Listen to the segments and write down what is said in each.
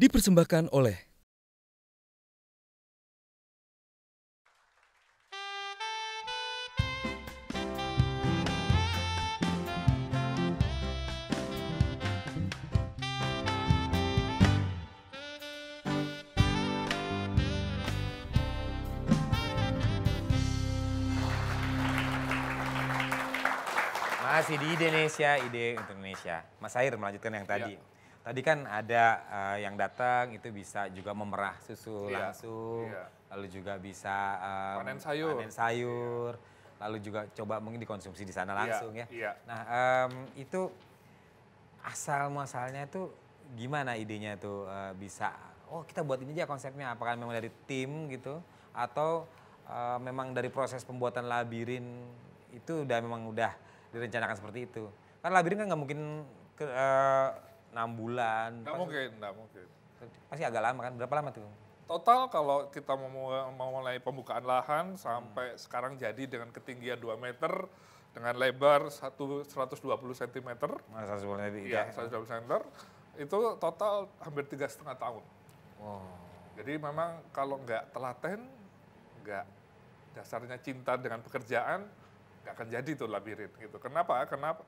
dipersembahkan oleh Masih di Indonesia, ide untuk Indonesia. Mas Air melanjutkan yang tadi. Iya. Tadi kan ada yang datang itu bisa juga memerah susu Iya, langsung, iya. lalu juga bisa Panen sayur. panen sayur, lalu juga coba mungkin dikonsumsi di sana langsung ya. Iya. Nah itu asal muasalnya itu gimana idenya tuh bisa, oh kita buat ini aja konsepnya, apakah memang dari tim gitu atau memang dari proses pembuatan labirin itu memang udah direncanakan seperti itu. Kan labirin kan nggak mungkin 6 bulan. Nggak mungkin. Pasti agak lama kan, berapa lama tuh? Total kalau kita mau mulai pembukaan lahan sampai sekarang jadi dengan ketinggian 2 meter, dengan lebar 120 cm, Masa sebulan tadi? ya 120 cm, itu total hampir 3,5 tahun. Wow. Jadi memang kalau nggak telaten, nggak dasarnya cinta dengan pekerjaan, nggak akan jadi tuh labirin gitu. Kenapa?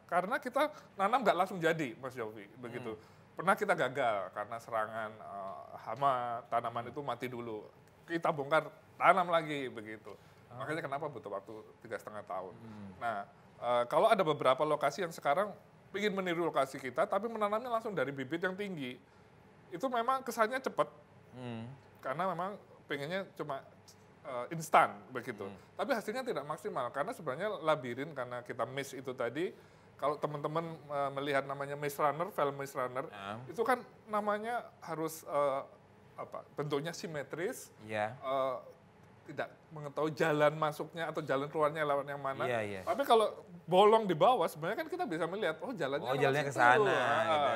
Karena kita nanam nggak langsung jadi, Mas Yofi, begitu. Pernah kita gagal karena serangan hama, tanaman itu mati dulu. Kita bongkar, tanam lagi begitu. Makanya kenapa butuh waktu 3,5 tahun. Nah, kalau ada beberapa lokasi yang sekarang ingin meniru lokasi kita, tapi menanamnya langsung dari bibit yang tinggi, itu memang kesannya cepat, karena memang pengennya cuma instan begitu. Tapi hasilnya tidak maksimal karena sebenarnya labirin karena kita miss itu tadi. Kalau teman-teman melihat namanya maze runner, film maze runner, itu kan namanya harus bentuknya simetris, tidak mengetahui jalan masuknya atau jalan keluarnya lewat yang mana. Tapi kalau bolong di bawah sebenarnya kan kita bisa melihat, oh jalannya ke sana.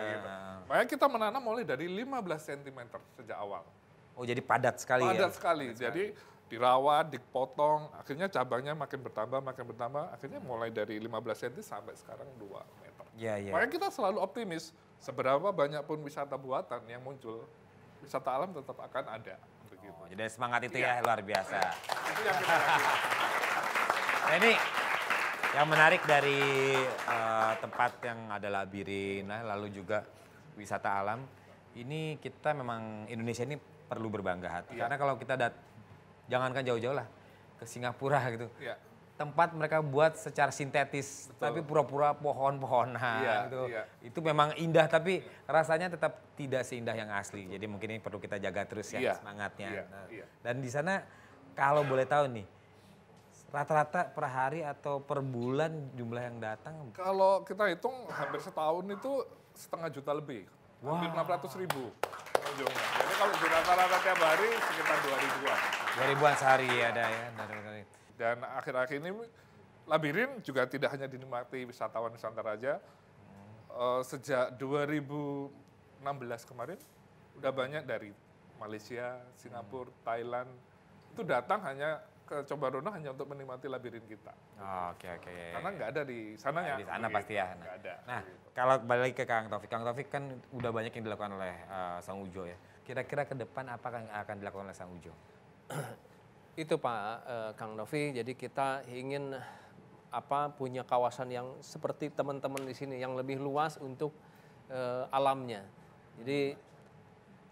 Gitu. Makanya kita menanam mulai dari 15 cm sejak awal. Oh jadi padat sekali ya? Padat sekali. Jadi dirawat, dipotong, akhirnya cabangnya makin bertambah, akhirnya mulai dari 15 cm sampai sekarang 2 meter. Makanya kita selalu optimis, seberapa banyak pun wisata buatan yang muncul, wisata alam tetap akan ada. Begitu. Oh, jadi semangat itu ya luar biasa. Itu yang kita lakukan. Nah ini yang menarik dari tempat yang ada labirin, lalu juga wisata alam, ini kita memang Indonesia ini perlu berbangga hati. Karena kalau kita jangankan jauh-jauh lah, ke Singapura gitu. Tempat mereka buat secara sintetis, tapi pura-pura pohon-pohonan gitu. Itu memang indah, tapi rasanya tetap tidak seindah yang asli. Jadi mungkin ini perlu kita jaga terus ya semangatnya. Dan di sana kalau boleh tahu nih, rata-rata per hari atau per bulan jumlah yang datang? Kalau kita hitung hampir setahun itu 500 juta lebih. Hampir 600.000 pengunjungnya. Jadi kalau di rata-rata tiap hari sekitar 2.000-an. 2.000-an sehari ada ya. Dan akhir-akhir ini labirin juga tidak hanya dinikmati wisatawan Nusantara aja. Sejak 2016 kemarin udah banyak dari Malaysia, Singapura, Thailand itu datang hanya ke Cobarono hanya untuk menikmati labirin kita. Oke. Karena nggak ada di sananya. Di sana pasti ya. Nggak ada. Nah, kalau balik ke Kang Taufik kan udah banyak yang dilakukan oleh Sang Ujo ya. Kira-kira ke depan apa yang akan dilakukan oleh Sang Ujo? Itu Pak Kang Novi, jadi kita ingin punya kawasan yang seperti teman-teman di sini yang lebih luas untuk alamnya. Jadi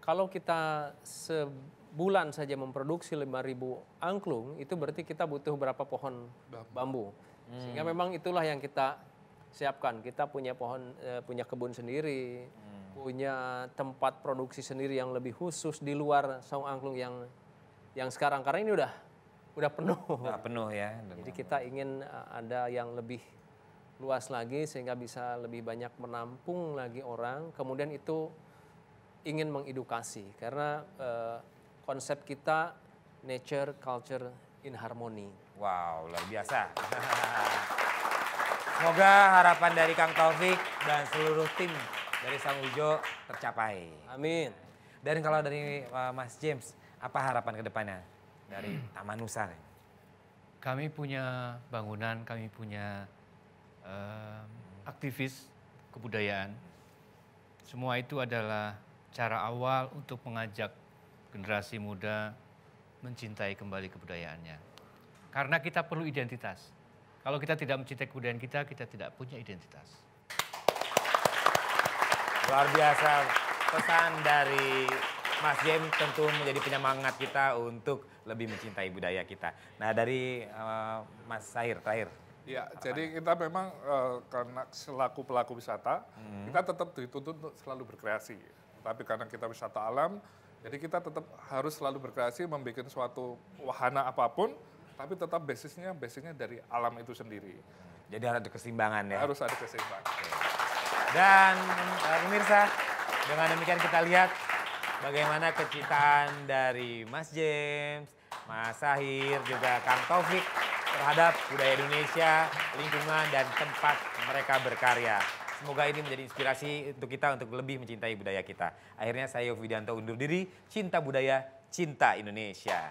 kalau kita sebulan saja memproduksi 5.000 angklung, itu berarti kita butuh berapa pohon bambu. Sehingga memang itulah yang kita siapkan. Kita punya punya kebun sendiri, punya tempat produksi sendiri yang lebih khusus di luar saung angklung yang sekarang, karena ini udah penuh. Udah penuh ya. Jadi kita ingin ada yang lebih luas lagi sehingga bisa lebih banyak menampung lagi orang. Kemudian itu ingin mengedukasi karena konsep kita nature culture in harmony. Wow, luar biasa. Semoga harapan dari Kang Taufik dan seluruh tim dari Sang Ujo tercapai. Amin. Dan kalau dari Mas James, apa harapan ke depannya dari Taman Nusa? Kami punya bangunan, kami punya aktivis kebudayaan. Semua itu adalah cara awal untuk mengajak generasi muda mencintai kembali kebudayaannya. Karena kita perlu identitas. Kalau kita tidak mencintai kebudayaan kita tidak punya identitas. Luar biasa pesan dari Mas James tentu menjadi penyemangat kita untuk lebih mencintai budaya kita. Nah dari Mas Sahir terakhir. Ya, jadi kita memang karena selaku pelaku wisata, kita tetap dituntut untuk selalu berkreasi. Tapi karena kita wisata alam, jadi kita tetap harus selalu berkreasi, membuat suatu wahana apapun, tapi tetap basisnya dari alam itu sendiri. Jadi harus ada keseimbangan ya. Harus ada keseimbangan. Dan pemirsa, dengan demikian kita lihat bagaimana kecintaan dari Mas James, Mas Sahir, juga Kang Taufik terhadap budaya Indonesia, lingkungan, dan tempat mereka berkarya. Semoga ini menjadi inspirasi untuk kita untuk lebih mencintai budaya kita. Akhirnya saya Yofi Widianto undur diri, cinta budaya, cinta Indonesia.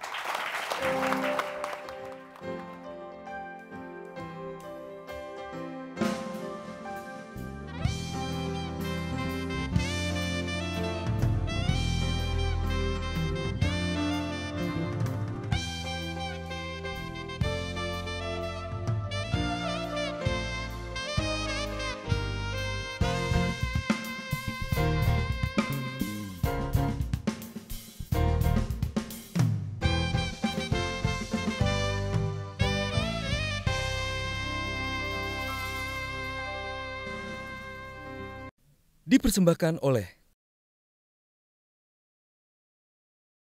Dipersembahkan oleh